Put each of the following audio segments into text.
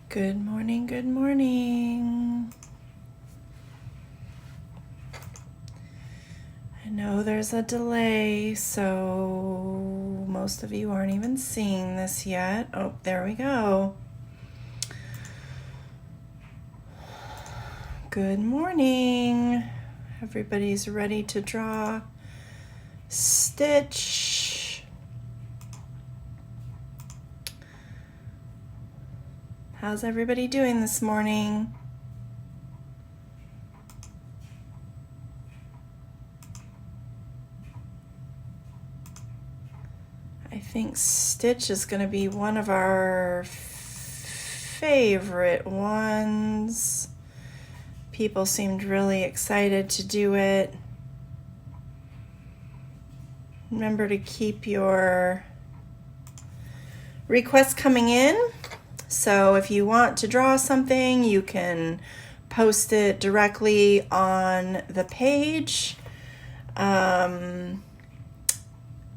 Good morning, good morning. I know there's a delay, so most of you aren't even seeing this yet. Oh, there we go. Good morning. Everybody's ready to draw Stitch. How's everybody doing this morning? I think Stitch is going to be one of our favorite ones. People seemed really excited to do it. Remember to keep your requests coming in. So if you want to draw something, you can post it directly on the page. And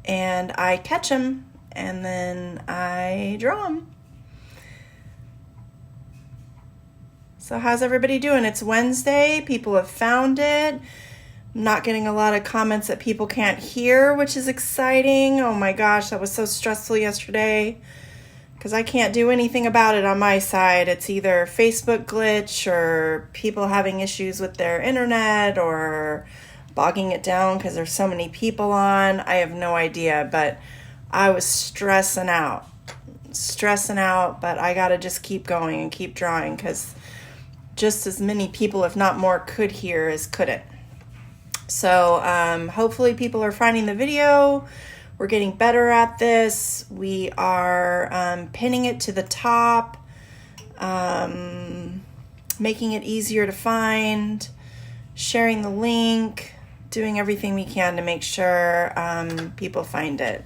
I catch them and then I draw them. So how's everybody doing? It's Wednesday. People have found it. I'm not getting a lot of comments that people can't hear, which is exciting. Oh my gosh, that was so stressful yesterday because I can't do anything about it on my side. It's either Facebook glitch or people having issues with their internet or bogging it down because there's so many people on. I have no idea, but I was stressing out, but I got to just keep going and keep drawing because just as many people, if not more, could hear as couldn't. So hopefully people are finding the video. We're getting better at this. We are pinning it to the top, making it easier to find, sharing the link, doing everything we can to make sure people find it.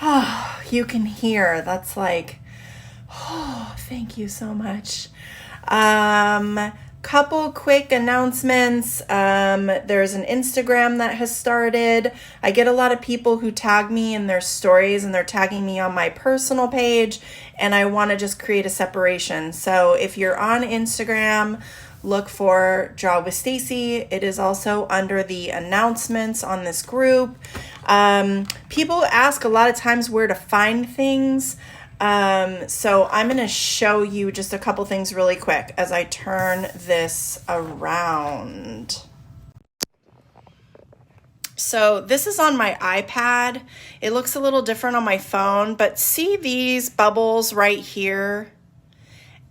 Oh, you can hear. That's like, oh, thank you so much. Couple quick announcements. There's an Instagram that has started. I get a lot of people who tag me in their stories and they're tagging me on my personal page, and I want to just create a separation. So if you're on Instagram, look for Draw with Stacy. It is also under the announcements on this group. People ask a lot of times where to find things. So I'm going to show you just a couple things really quick as I turn this around. So this is on my iPad. It looks a little different on my phone, but see these bubbles right here?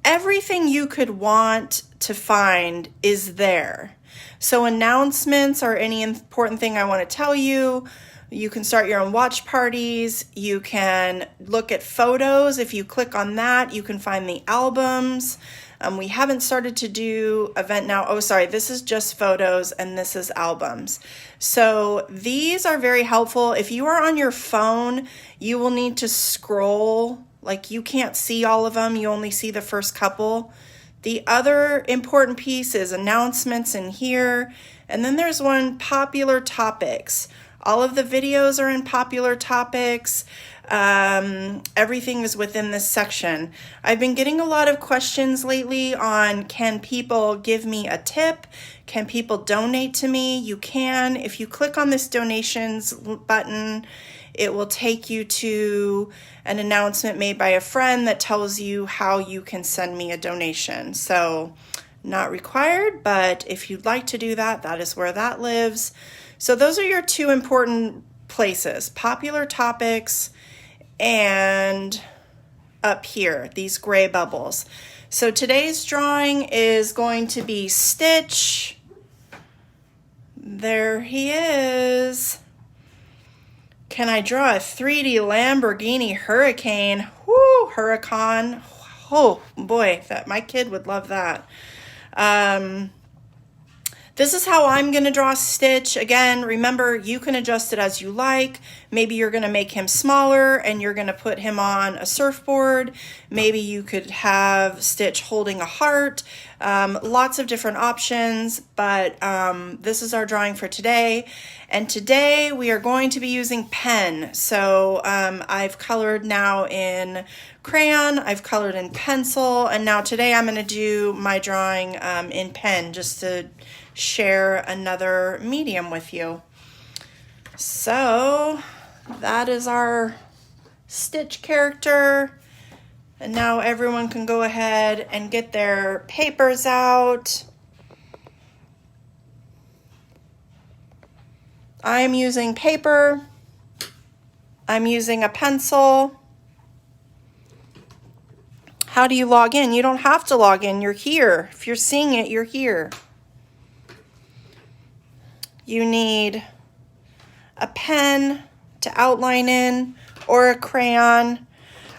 Everything you could want to find is there. So announcements or any important thing I want to tell you. You can start your own watch parties. You can look at photos. If you click on that, you can find the albums. We haven't started to do event now. Oh, sorry, this is just photos and this is albums. So these are very helpful. If you are on your phone, you will need to scroll. Like you can't see all of them. You only see the first couple. The other important piece is announcements in here. And then there's one, popular topics. All of the videos are in popular topics. Everything is within this section. I've been getting a lot of questions lately on, can people give me a tip? Can people donate to me? You can. If you click on this donations button, it will take you to an announcement made by a friend that tells you how you can send me a donation. So not required, but if you'd like to do that, that is where that lives. So those are your two important places, popular topics and up here, these gray bubbles. So today's drawing is going to be Stitch. There he is. Can I draw a 3D Lamborghini Hurricane? Whoo, Huracan. Oh boy, my kid would love that. This is how I'm going to draw Stitch. Again, remember, you can adjust it as you like. Maybe you're going to make him smaller and you're going to put him on a surfboard. Maybe you could have Stitch holding a heart. Lots of different options, but this is our drawing for today. And today we are going to be using pen. So I've colored now in crayon, I've colored in pencil, and now today I'm going to do my drawing in pen just to share another medium with you. So that is our Stitch character. And now everyone can go ahead and get their papers out. I'm using paper. I'm using a pencil. How do you log in? You don't have to log in. You're here. If you're seeing it, you're here. You need a pen to outline in or a crayon.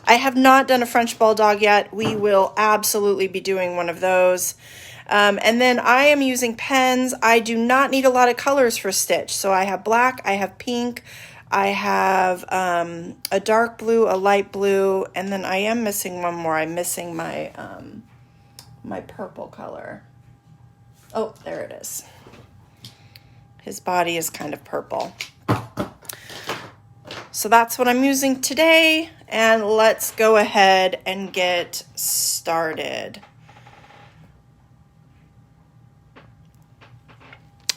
I have not done a French Bulldog yet. We will absolutely be doing one of those. And then I am using pens. I do not need a lot of colors for Stitch. So I have black, I have pink, I have a dark blue, a light blue, and then I am missing one more. I'm missing my, my purple color. Oh, there it is. His body is kind of purple. So that's what I'm using today, and let's go ahead and get started.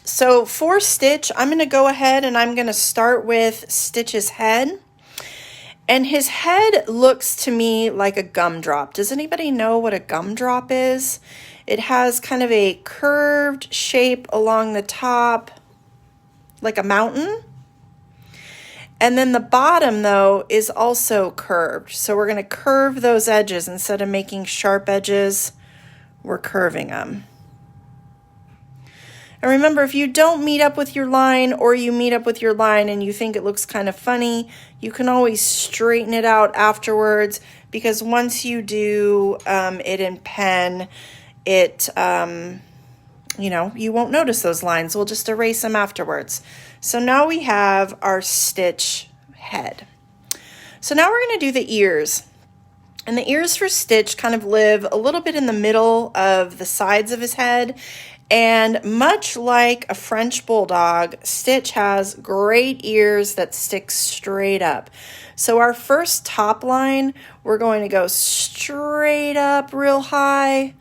So for Stitch, I'm going to go ahead and I'm going to start with Stitch's head. And his head looks to me like a gumdrop. Does anybody know what a gumdrop is? It has kind of a curved shape along the top, like a mountain. And then the bottom, though, is also curved. So we're going to curve those edges. Instead of making sharp edges, we're curving them. And remember, if you don't meet up with your line, or you meet up with your line and you think it looks kind of funny, you can always straighten it out afterwards, because once you do it in pen, it, you know, you won't notice those lines. We'll just erase them afterwards. So now we have our Stitch head. So now we're going to do the ears. And the ears for Stitch kind of live a little bit in the middle of the sides of his head. And much like a French Bulldog, Stitch has great ears that stick straight up. So our first top line, we're going to go straight up real high.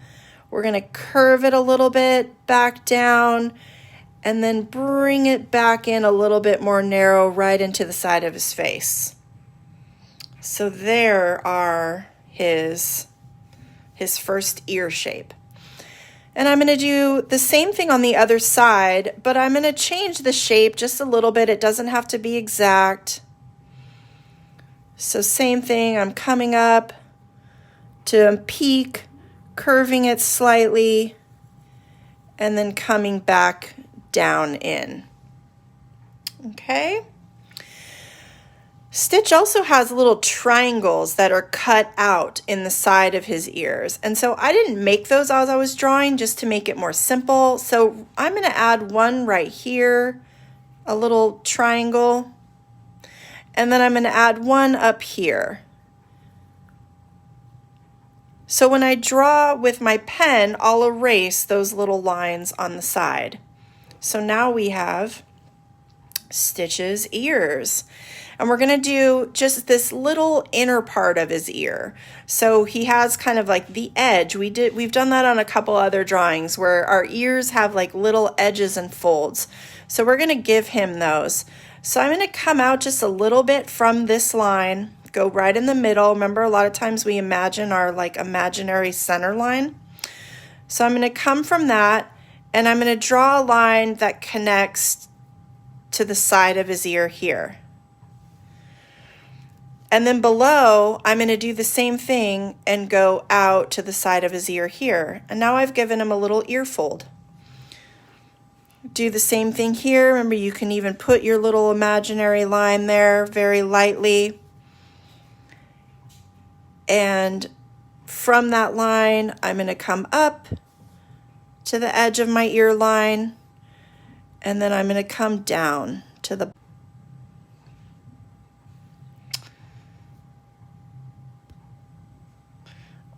We're going to curve it a little bit back down, and then bring it back in a little bit more narrow right into the side of his face. So there are his first ear shape. And I'm going to do the same thing on the other side, but I'm going to change the shape just a little bit. It doesn't have to be exact. So same thing, I'm coming up to a peak, curving it slightly, and then coming back down in. Okay. Stitch also has little triangles that are cut out in the side of his ears. And so I didn't make those as I was drawing, just to make it more simple. So I'm going to add one right here, a little triangle. And then I'm going to add one up here. So when I draw with my pen, I'll erase those little lines on the side. So now we have Stitch's ears. And we're going to do just this little inner part of his ear. So he has kind of like the edge. We've done that on a couple other drawings where our ears have like little edges and folds. So we're going to give him those. So I'm going to come out just a little bit from this line, go right in the middle. Remember, a lot of times we imagine our like imaginary center line. So I'm going to come from that, and I'm going to draw a line that connects to the side of his ear here. And then below, I'm going to do the same thing and go out to the side of his ear here. And now I've given him a little ear fold. Do the same thing here. Remember, you can even put your little imaginary line there very lightly. And from that line, I'm going to come up to the edge of my ear line, and then I'm going to come down to the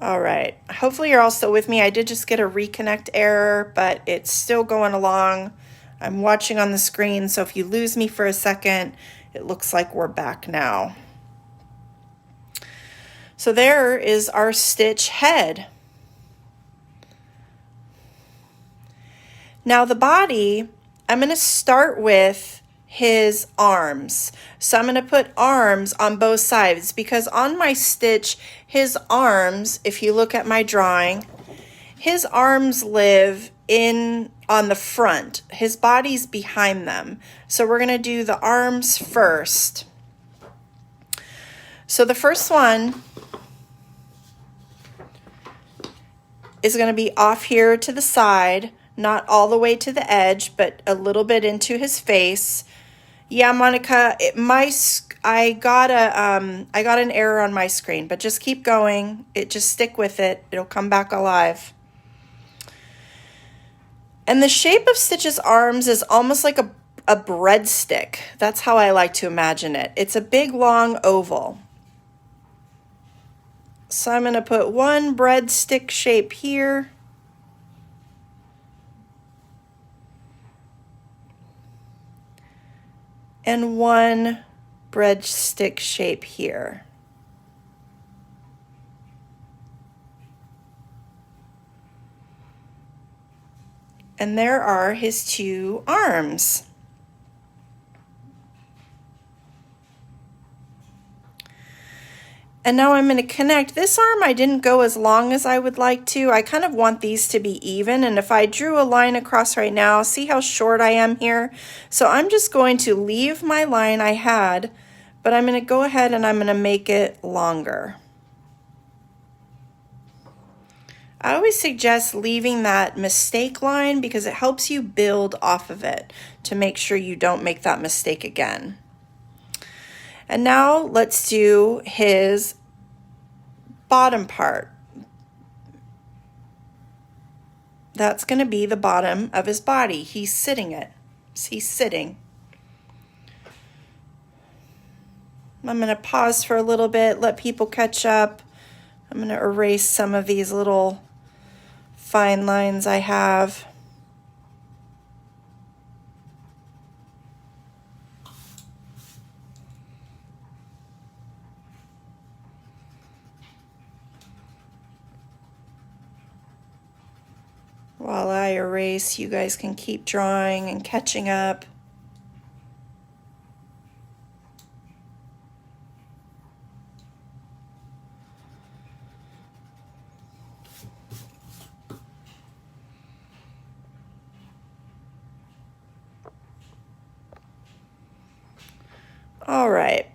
All right, hopefully you're all still with me. I did just get a reconnect error, but it's still going along. I'm watching on the screen, so if you lose me for a second, it looks like we're back now. So there is our Stitch head. Now the body, I'm going to start with his arms. So I'm going to put arms on both sides because on my Stitch, his arms, if you look at my drawing, his arms live on the front. His body's behind them. So we're going to do the arms first. So the first one is going to be off here to the side, not all the way to the edge, but a little bit into his face. Yeah, Monica, I got an error on my screen, but just keep going. Just stick with it. It'll come back alive. And the shape of Stitch's arms is almost like a breadstick. That's how I like to imagine it. It's a big, long oval. So I'm going to put one breadstick shape here. And one breadstick shape here. And there are his two arms. And now I'm going to connect. This arm I didn't go as long as I would like to. I kind of want these to be even. And if I drew a line across right now, see how short I am here? So I'm just going to leave my line I had, but I'm going to go ahead and I'm going to make it longer. I always suggest leaving that mistake line because it helps you build off of it to make sure you don't make that mistake again. And now let's do his bottom part. That's going to be the bottom of his body. He's sitting it. He's sitting. I'm going to pause for a little bit, let people catch up. I'm going to erase some of these little fine lines I have. While I erase, you guys can keep drawing and catching up. All right,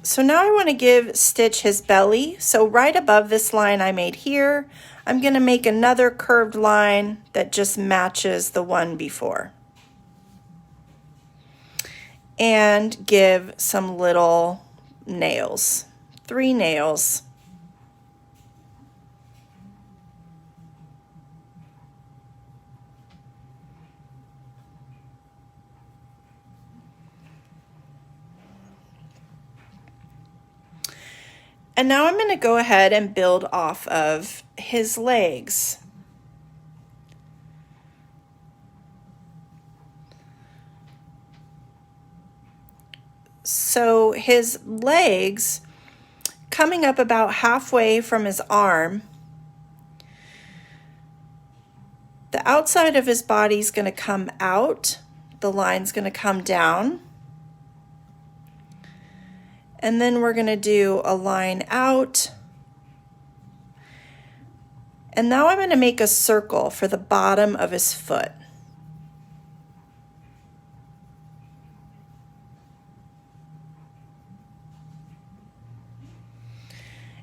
so now I want to give Stitch his belly. So right above this line I made here, I'm going to make another curved line that just matches the one before. And give some little nails, 3 nails. And now I'm going to go ahead and build off of his legs. So his legs, coming up about halfway from his arm, the outside of his body is going to come out, the line's going to come down. And then we're going to do a line out. And now I'm going to make a circle for the bottom of his foot.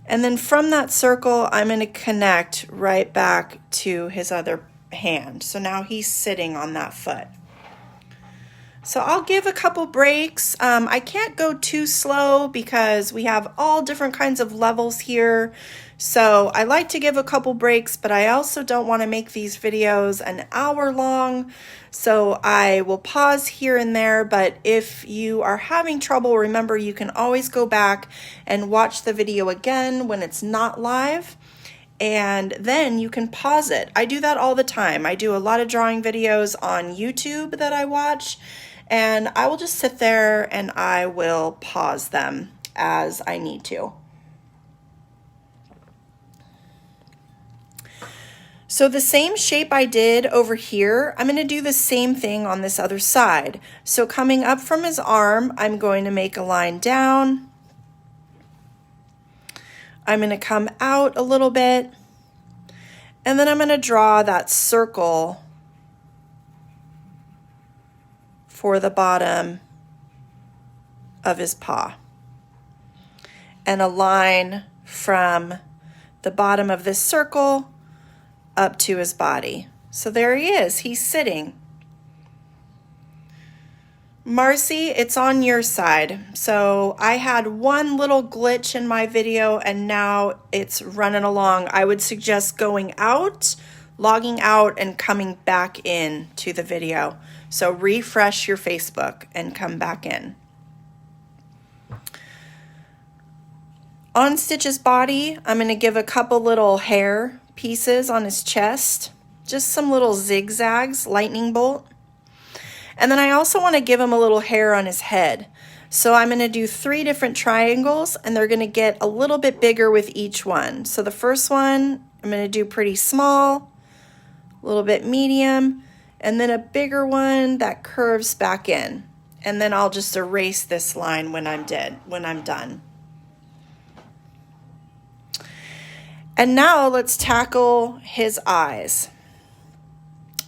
And then from that circle, I'm going to connect right back to his other hand. So now he's sitting on that foot. So I'll give a couple breaks. I can't go too slow because we have all different kinds of levels here. So I like to give a couple breaks, but I also don't want to make these videos an hour long. So I will pause here and there, but if you are having trouble, remember you can always go back and watch the video again when it's not live. and then you can pause it. I do that all the time. I do a lot of drawing videos on YouTube that I watch, and I will just sit there and I will pause them as I need to. So the same shape I did over here, I'm going to do the same thing on this other side. So coming up from his arm, I'm going to make a line down. I'm going to come out a little bit, and then I'm going to draw that circle for the bottom of his paw, and a line from the bottom of this circle up to his body. So there he is, he's sitting. Marcy, it's on your side. So I had one little glitch in my video and now it's running along. I would suggest going out, logging out, and coming back in to the video. So refresh your Facebook and come back in. On Stitch's body, I'm going to give a couple little hair pieces on his chest, just some little zigzags, lightning bolt. And then I also want to give him a little hair on his head. So I'm going to do 3 different triangles, and they're going to get a little bit bigger with each one. So the first one, I'm going to do pretty small, a little bit medium, and then a bigger one that curves back in. And then I'll just erase this line when I'm done. And now let's tackle his eyes.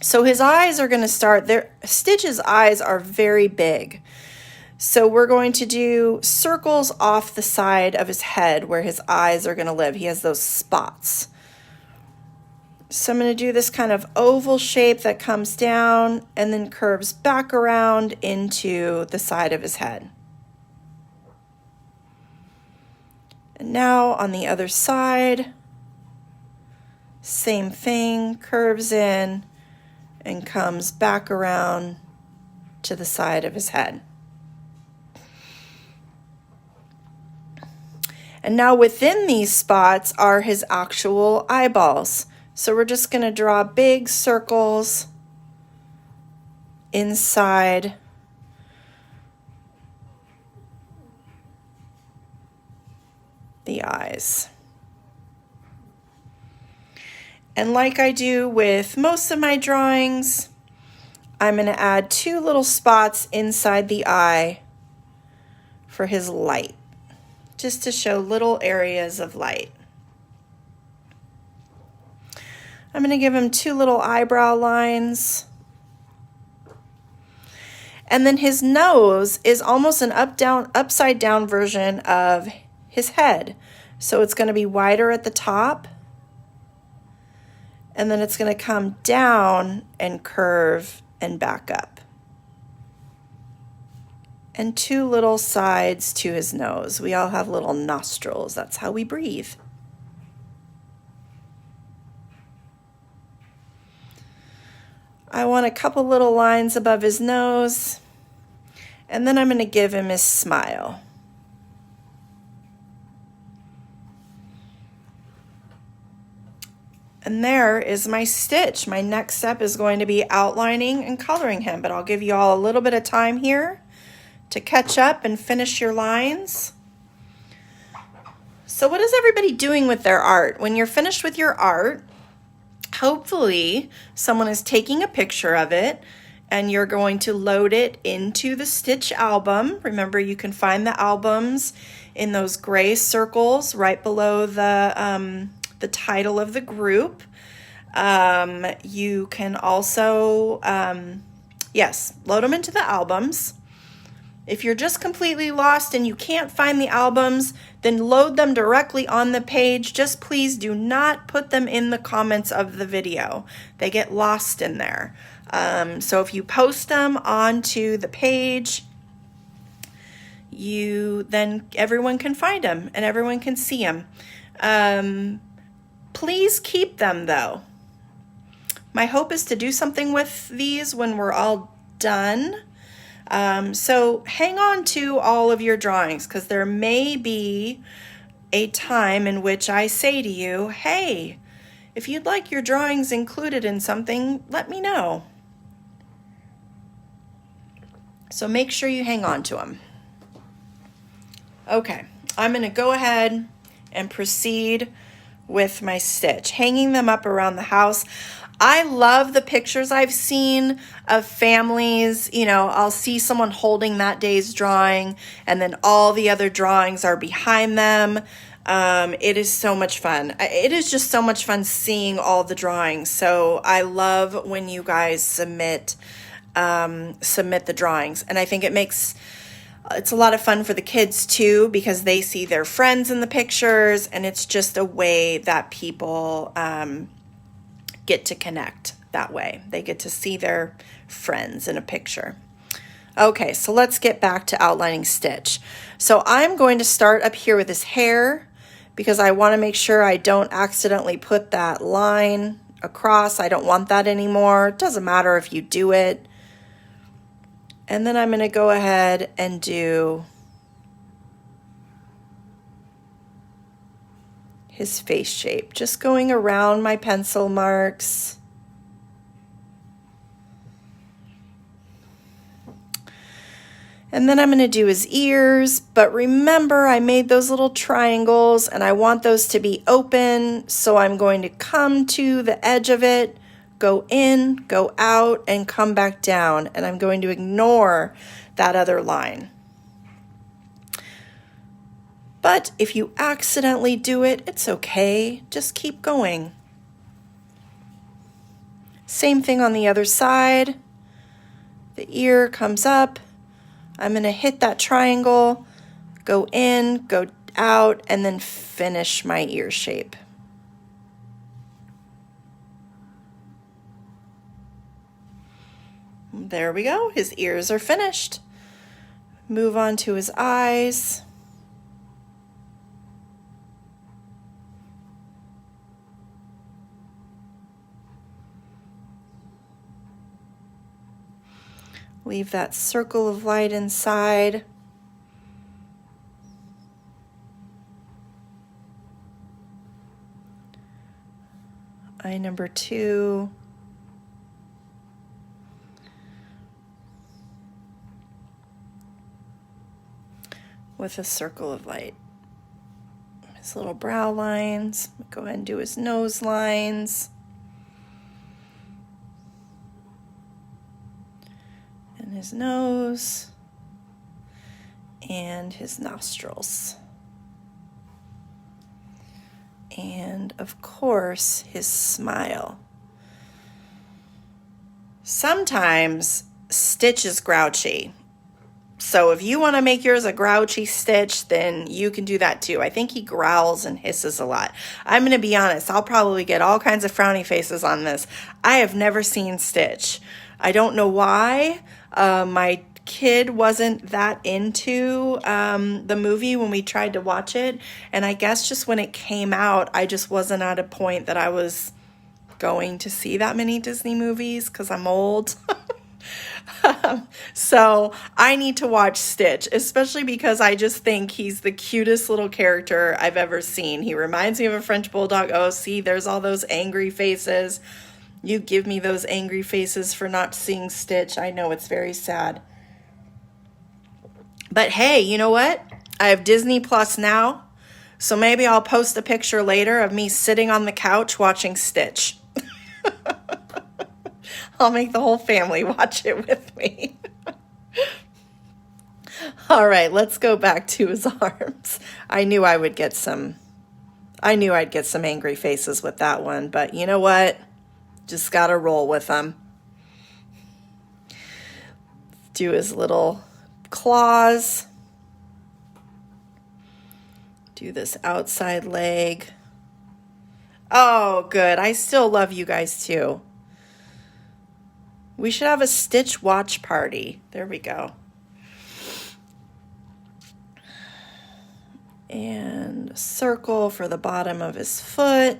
So his eyes are going to start there. Stitch's eyes are very big. So we're going to do circles off the side of his head where his eyes are going to live. He has those spots. So I'm going to do this kind of oval shape that comes down and then curves back around into the side of his head. And now on the other side, same thing, curves in and comes back around to the side of his head. And now within these spots are his actual eyeballs. So we're just going to draw big circles inside the eyes. And like I do with most of my drawings, I'm going to add 2 little spots inside the eye for his light, just to show little areas of light. I'm going to give him 2 little eyebrow lines. And then his nose is almost an upside down version of his head. So it's going to be wider at the top, and then it's going to come down and curve and back up. And 2 little sides to his nose. We all have little nostrils. That's how we breathe. I want a couple little lines above his nose, and then I'm going to give him his smile. And there is my stitch. My next step is going to be outlining and coloring him, but I'll give you all a little bit of time here to catch up and finish your lines. So what is everybody doing with their art? When you're finished with your art, hopefully someone is taking a picture of it and you're going to load it into the Stitch album. Remember, you can find the albums in those gray circles right below the title of the group. You can also, load them into the albums. If you're just completely lost and you can't find the albums, then load them directly on the page. Just please do not put them in the comments of the video. They get lost in there. So if you post them onto the page, then everyone can find them and everyone can see them. Please keep them though. My hope is to do something with these when we're all done. So hang on to all of your drawings, because there may be a time in which I say to you, hey, If you'd like your drawings included in something, let me know. So make sure you hang on to them. Okay, I'm going to go ahead and proceed with my stitch, hanging them up around the house. I love the pictures I've seen of families. You know, I'll see someone holding that day's drawing, and then all the other drawings are behind them. It is so much fun. It is just so much fun seeing all the drawings. So I love when you guys submit the drawings, and I think it's a lot of fun for the kids too, because they see their friends in the pictures, and it's just a way that people get to connect that way. They get to see their friends in a picture. Okay, so let's get back to outlining Stitch. So I'm going to start up here with his hair, because I want to make sure I don't accidentally put that line across. I don't want that anymore. It doesn't matter if you do it. And then I'm going to go ahead and do his face shape, just going around my pencil marks. And then I'm going to do his ears, but remember I made those little triangles and I want those to be open, so I'm going to come to the edge of it, go in, go out, and come back down, and I'm going to ignore that other line. But if you accidentally do it, it's okay. Just keep going. Same thing on the other side. The ear comes up. I'm going to hit that triangle, go in, go out, and then finish my ear shape. There we go. His ears are finished. Move on to his eyes. Leave that circle of light inside. Eye number 2. With a circle of light. His little brow lines. Go ahead and do his nose lines. And his nose. And his nostrils. And of course, his smile. Sometimes Stitch is grouchy. So if you want to make yours a grouchy Stitch, then you can do that too. I think he growls and hisses a lot. I'm going to be honest, I'll probably get all kinds of frowny faces on this. I have never seen Stitch. I don't know why. My kid wasn't that into the movie when we tried to watch it. And I guess just when it came out, I just wasn't at a point that I was going to see that many Disney movies because I'm old. So I need to watch Stitch, especially because I just think he's the cutest little character I've ever seen. He reminds me of a French bulldog. Oh, see, there's all those angry faces. You give me those angry faces for not seeing Stitch. I know, it's very sad. But hey, you know what? I have Disney Plus now, so maybe I'll post a picture later of me sitting on the couch watching Stitch. I'll make the whole family watch it with me. All right, let's go back to his arms. I knew I'd get some angry faces with that one, but you know what? Just gotta roll with them. Do his little claws. Do this outside leg. Oh, good. I still love you guys too. We should have a Stitch watch party. There we go. And a circle for the bottom of his foot.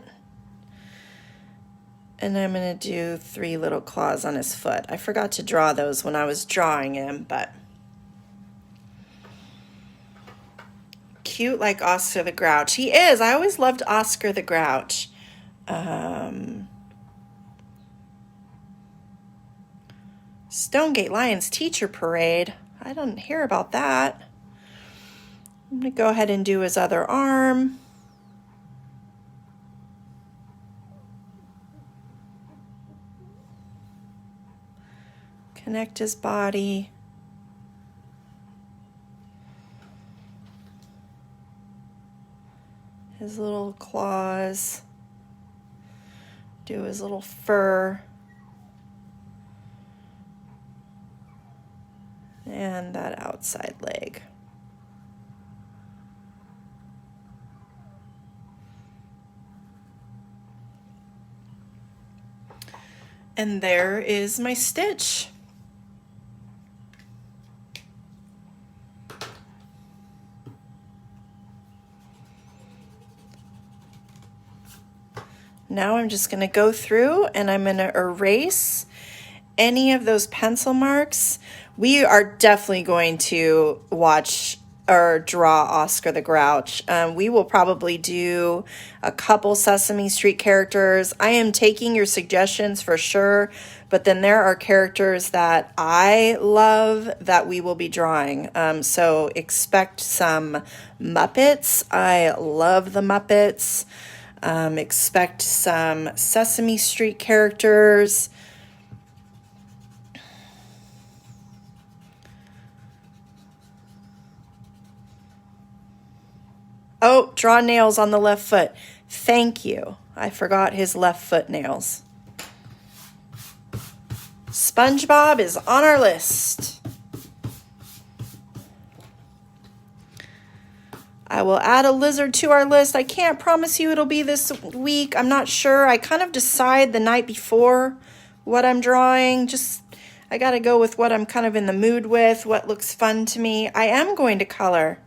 And I'm going to do 3 little claws on his foot. I forgot to draw those when I was drawing him, but cute like Oscar the Grouch. He is. I always loved Oscar the Grouch. Stonegate Lions Teacher Parade. I didn't hear about that. I'm going to go ahead and do his other arm. Connect his body. His little claws. Do his little fur. And that outside leg. And there is my stitch. Now I'm just going to go through and I'm going to erase any of those pencil marks. We are definitely going to watch or draw Oscar the Grouch. We will probably do a couple Sesame Street characters. I am taking your suggestions for sure, but then there are characters that I love that we will be drawing. So expect some Muppets. I love the Muppets. Expect some Sesame Street characters. Oh, draw nails on the left foot. Thank you. I forgot his left foot nails. SpongeBob is on our list. I will add a lizard to our list. I can't promise you it'll be this week. I'm not sure. I kind of decide the night before what I'm drawing. I got to go with what I'm kind of in the mood with, what looks fun to me. I am going to color.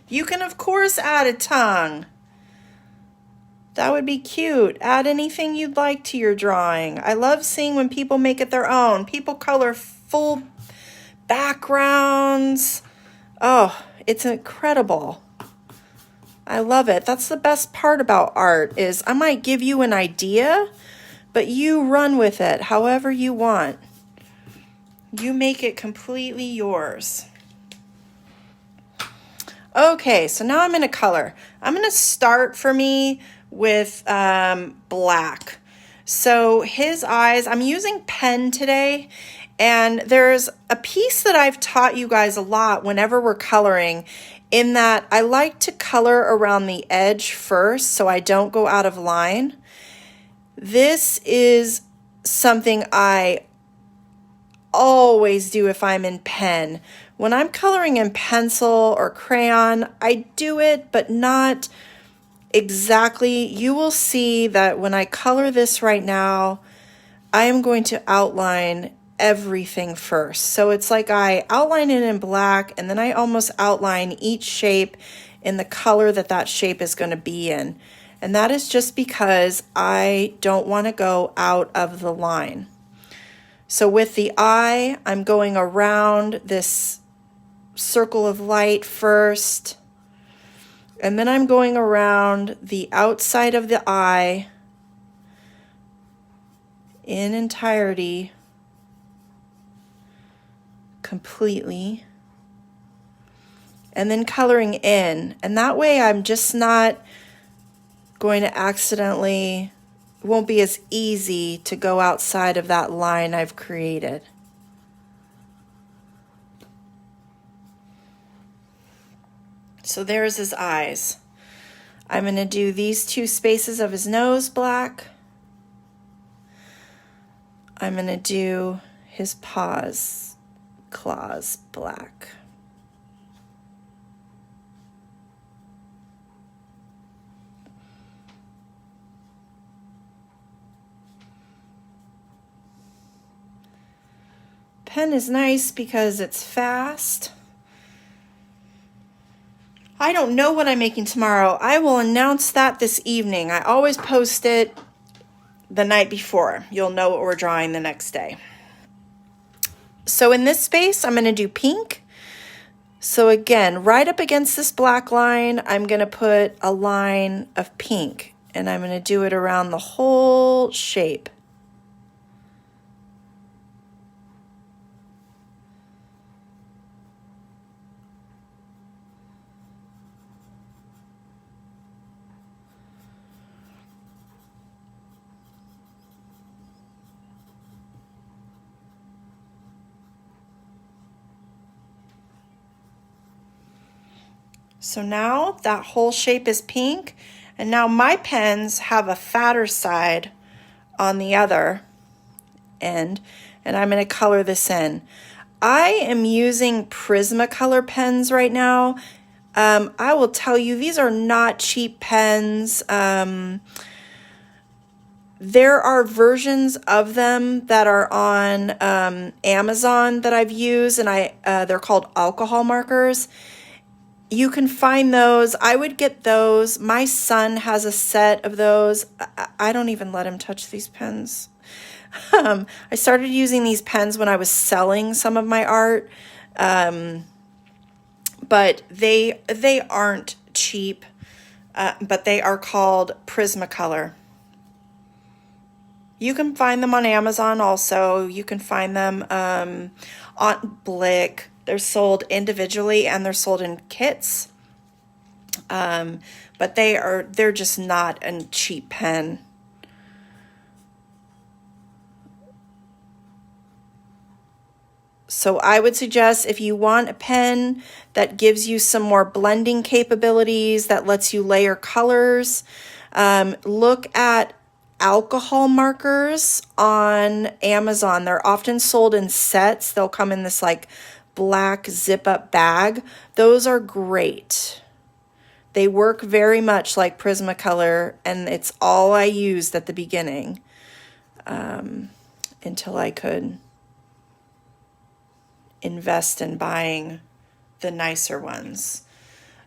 You can, of course, add a tongue. That would be cute. Add anything you'd like to your drawing. I love seeing when people make it their own. People color full backgrounds. Oh, it's incredible. I love it. That's the best part about art is I might give you an idea, but you run with it however you want. You make it completely yours. Okay, so now I'm going to color. I'm going to start for me with black. So his eyes, I'm using pen today, and there's a piece that I've taught you guys a lot whenever we're coloring, in that I like to color around the edge first so I don't go out of line. This is something I always do if I'm in pen. When I'm coloring in pencil or crayon, I do it, but not exactly. You will see that when I color this right now, I am going to outline everything first. So it's like I outline it in black, and then I almost outline each shape in the color that that shape is going to be in. And that is just because I don't want to go out of the line. So with the eye, I'm going around this circle of light first, and then I'm going around the outside of the eye in entirety, completely, and then coloring in. And that way I'm just not going to accidentally, it won't be as easy to go outside of that line I've created. So there's his eyes. I'm going to do these two spaces of his nose black. I'm going to do his paws, claws black. Pen is nice because it's fast. I don't know what I'm making tomorrow. I will announce that this evening. I always post it the night before. You'll know what we're drawing the next day. So in this space, I'm going to do pink. So again, right up against this black line, I'm going to put a line of pink, and I'm going to do it around the whole shape. So now that whole shape is pink, and now my pens have a fatter side on the other end, and I'm going to color this in. I am using Prismacolor pens right now. I will tell you, these are not cheap pens. There are versions of them that are on Amazon that I've used, and they're called alcohol markers. You can find those. I would get those. My son has a set of those. I don't even let him touch these pens. I started using these pens when I was selling some of my art, but they aren't cheap, but they are called Prismacolor. You can find them on Amazon also. You can find them on Blick. They're sold individually and they're sold in kits. But they're just not a cheap pen. So I would suggest, if you want a pen that gives you some more blending capabilities, that lets you layer colors, look at alcohol markers on Amazon. They're often sold in sets. They'll come in this like black zip up bag. Those are great. They work very much like Prismacolor, and it's all I used at the beginning until I could invest in buying the nicer ones.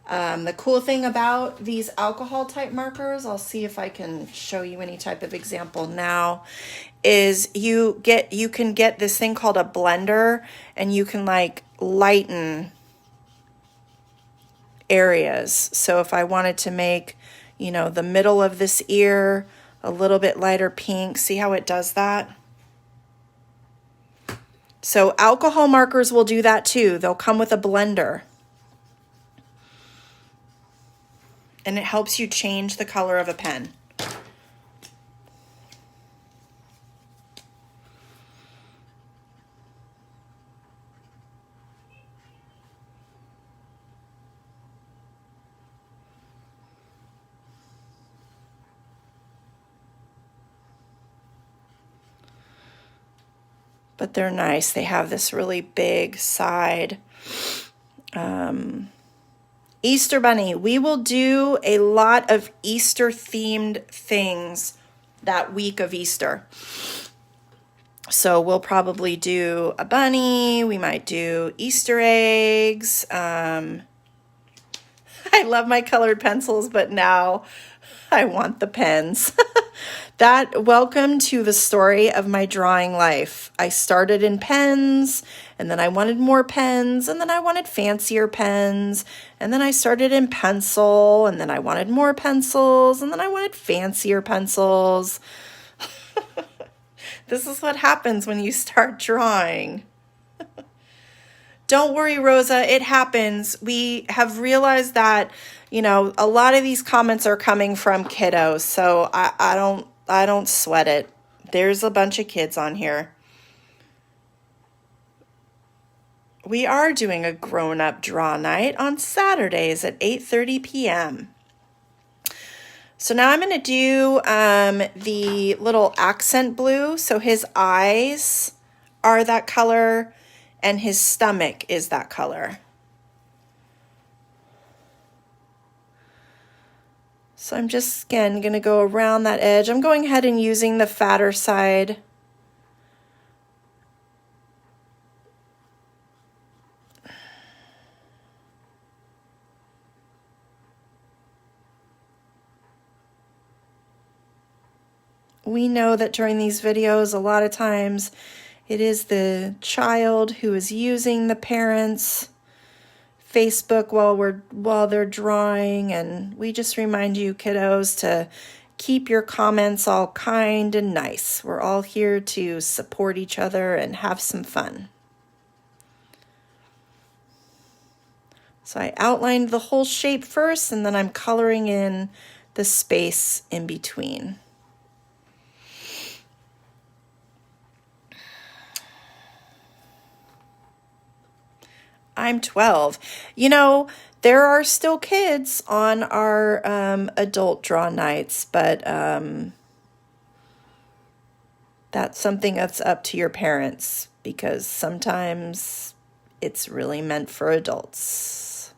The cool thing about these alcohol type markers, I'll see if I can show you any type of example now, is you can get this thing called a blender, and you can like lighten areas. So if I wanted to make, the middle of this ear a little bit lighter pink, see how it does that? So alcohol markers will do that too. They'll come with a blender. And it helps you change the color of a pen. But they're nice. They have this really big side. Easter Bunny. We will do a lot of Easter themed things that week of Easter. So we'll probably do a bunny. We might do Easter eggs. I love my colored pencils, but now I want the pens. Welcome to the story of my drawing life. I started in pens, and then I wanted more pens, and then I wanted fancier pens, and then I started in pencil, and then I wanted more pencils, and then I wanted fancier pencils. This is what happens when you start drawing. Don't worry, Rosa, it happens. We have realized that, a lot of these comments are coming from kiddos, so I don't sweat it. There's a bunch of kids on here. We are doing a grown-up draw night on Saturdays at 8:30 p.m. So now I'm going to do the little accent blue. So his eyes are that color and his stomach is that color. So I'm just, again, going to go around that edge. I'm going ahead and using the fatter side. We know that during these videos, a lot of times it is the child who is using the parents' Facebook while they're drawing, and we just remind you kiddos to keep your comments all kind and nice. We're all here to support each other and have some fun. So I outlined the whole shape first, and then I'm coloring in the space in between. I'm 12. You know, there are still kids on our adult draw nights, but that's something that's up to your parents, because sometimes it's really meant for adults.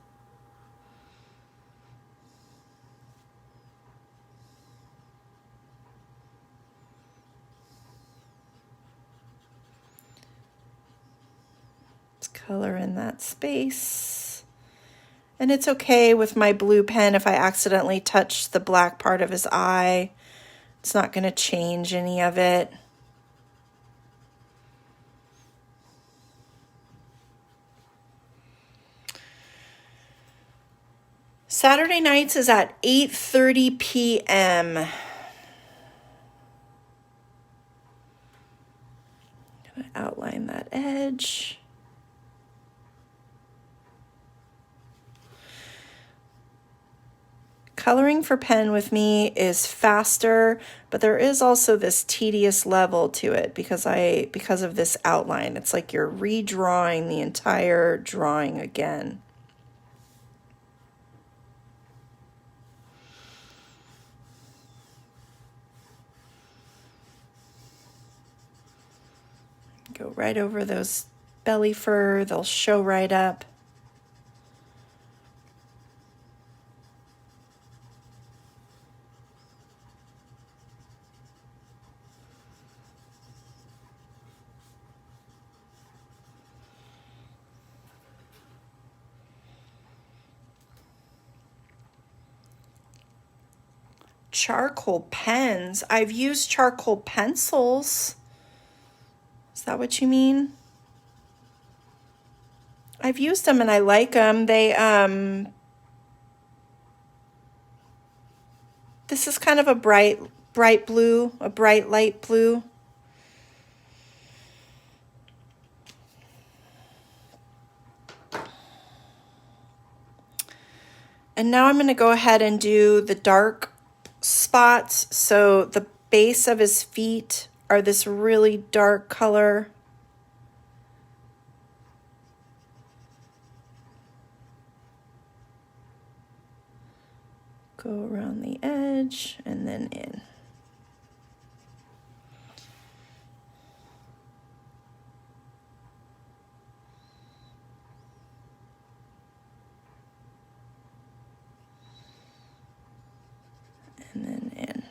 Let's color in that space. And it's okay with my blue pen if I accidentally touch the black part of his eye. It's not going to change any of it. Saturday nights is at 8:30 p.m. I'm going to outline that edge. Coloring for pen with me is faster, but there is also this tedious level to it because of this outline. It's like you're redrawing the entire drawing again. Go right over those belly fur, they'll show right up. Charcoal pens. I've used charcoal pencils. Is that what you mean? I've used them and I like them. This is kind of a bright blue, a bright light blue. And now I'm going to go ahead and do the dark spots. So the base of his feet are this really dark color. Go around the edge and then in. And then in.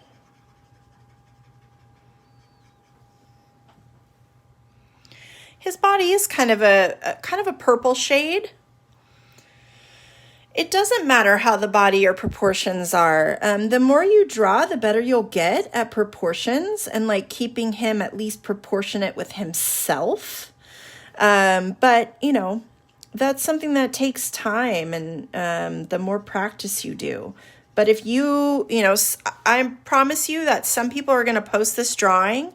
His body is kind of a purple shade. It doesn't matter how the body or proportions are. The more you draw, the better you'll get at proportions and like keeping him at least proportionate with himself. But you know, that's something that takes time, and the more practice you do. But if you know, I promise you that some people are going to post this drawing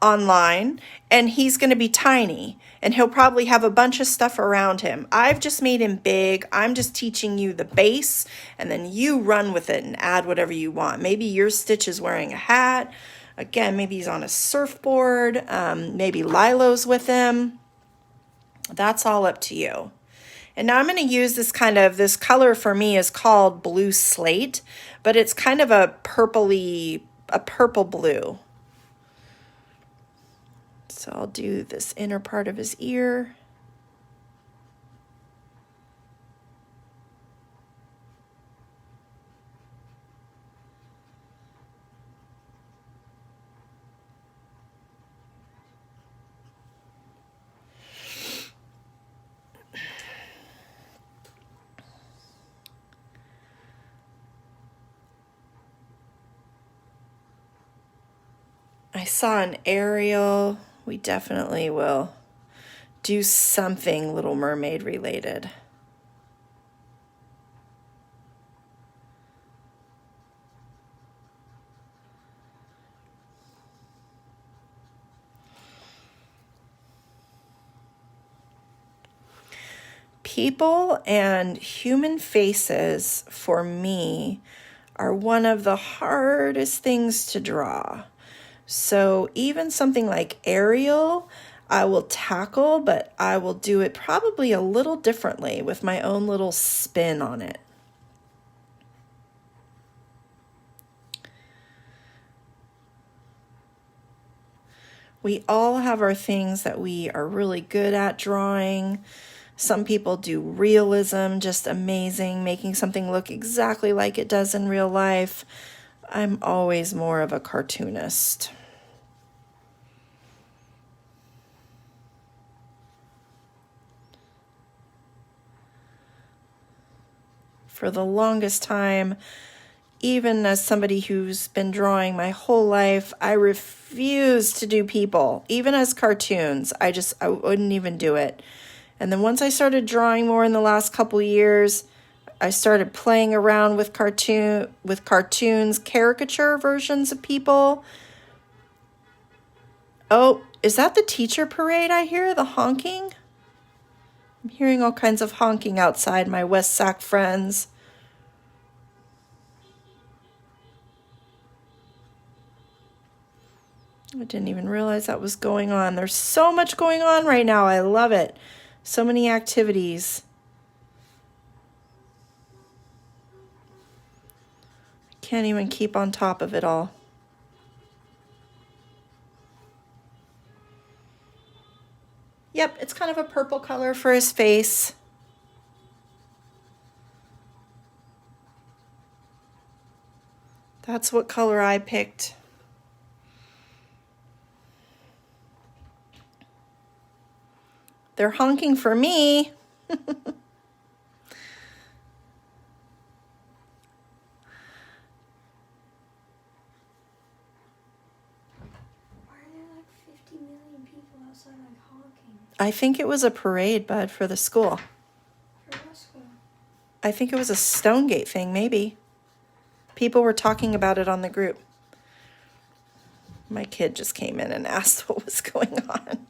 online and he's going to be tiny and he'll probably have a bunch of stuff around him. I've just made him big. I'm just teaching you the base, and then you run with it and add whatever you want. Maybe your Stitch is wearing a hat. Again, maybe he's on a surfboard. Maybe Lilo's with him. That's all up to you. And now I'm going to use this color for me is called blue slate, but it's kind of a purple blue. So I'll do this inner part of his ear. I saw an aerial. We definitely will do something Little Mermaid related. People and human faces, for me, are one of the hardest things to draw. So even something like Ariel, I will tackle, but I will do it probably a little differently with my own little spin on it. We all have our things that we are really good at drawing. Some people do realism, just amazing, making something look exactly like it does in real life. I'm always more of a cartoonist. For the longest time, even as somebody who's been drawing my whole life, I refused to do people. Even as cartoons, I wouldn't even do it. And then once I started drawing more in the last couple years, I started playing around with cartoons, caricature versions of people. Oh, is that the teacher parade I hear? The honking? I'm hearing all kinds of honking outside, my West Sac friends. I didn't even realize that was going on. There's so much going on right now. I love it. So many activities. I can't even keep on top of it all. Yep, it's kind of a purple color for his face. That's what color I picked. They're honking for me. Why are there like 50 million people outside like honking? I think it was a parade, bud, for the school. For what school? I think it was a Stonegate thing, maybe. People were talking about it on the group. My kid just came in and asked what was going on.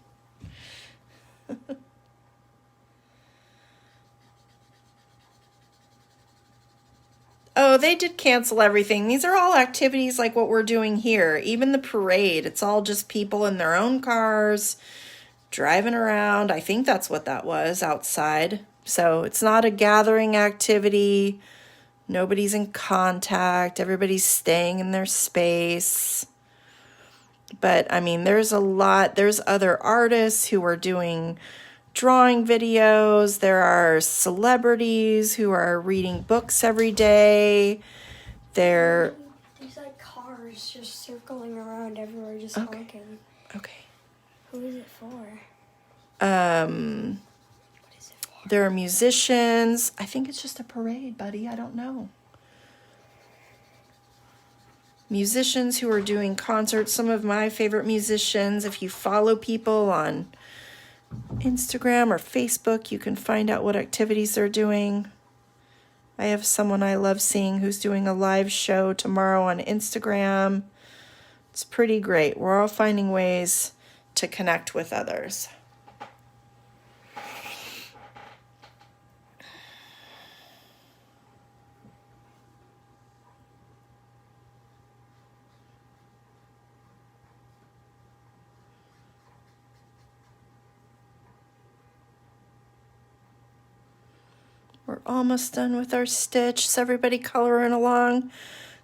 Oh, they did cancel everything. These are all activities like what we're doing here. Even the parade, it's all just people in their own cars driving around. I think that's what that was outside. So it's not a gathering activity. Nobody's in contact. Everybody's staying in their space. But I mean, there's other artists who are doing drawing videos. There are celebrities who are reading books every day. There's like cars just circling around everywhere, just honking. Okay. Who is it for? What is it for? There are musicians. I think it's just a parade, buddy. I don't know. Musicians who are doing concerts. Some of my favorite musicians, if you follow people on Instagram or Facebook, you can find out what activities they're doing. I have someone I love seeing who's doing a live show tomorrow on Instagram. It's pretty great. We're all finding ways to connect with others. We're almost done with our stitch. So everybody coloring along.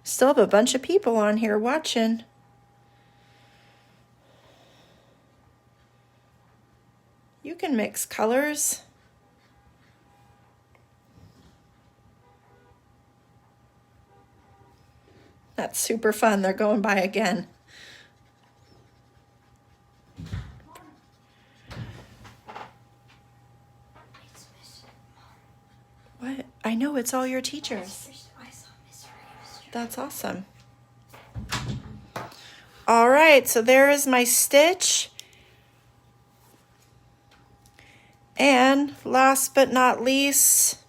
Still have a bunch of people on here watching. You can mix colors. That's super fun. They're going by again. What? I know, it's all your teachers. I saw Miss Ray. That's awesome. All right, so there is my stitch. And last but not least,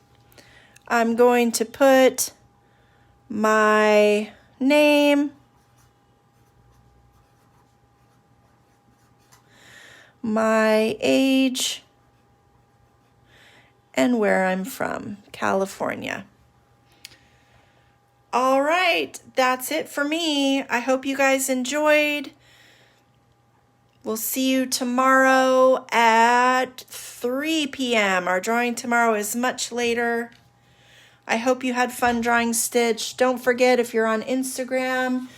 I'm going to put my name, my age, and where I'm from, California. All right, that's it for me. I hope you guys enjoyed. We'll see you tomorrow at 3 p.m. Our drawing tomorrow is much later. I hope you had fun drawing Stitch. Don't forget, if you're on Instagram,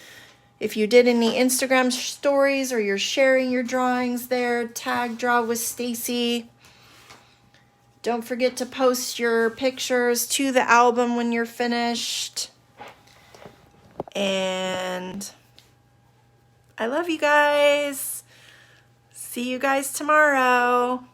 if you did any Instagram stories or you're sharing your drawings there, tag Draw with Stacy. Don't forget to post your pictures to the album when you're finished. And I love you guys. See you guys tomorrow.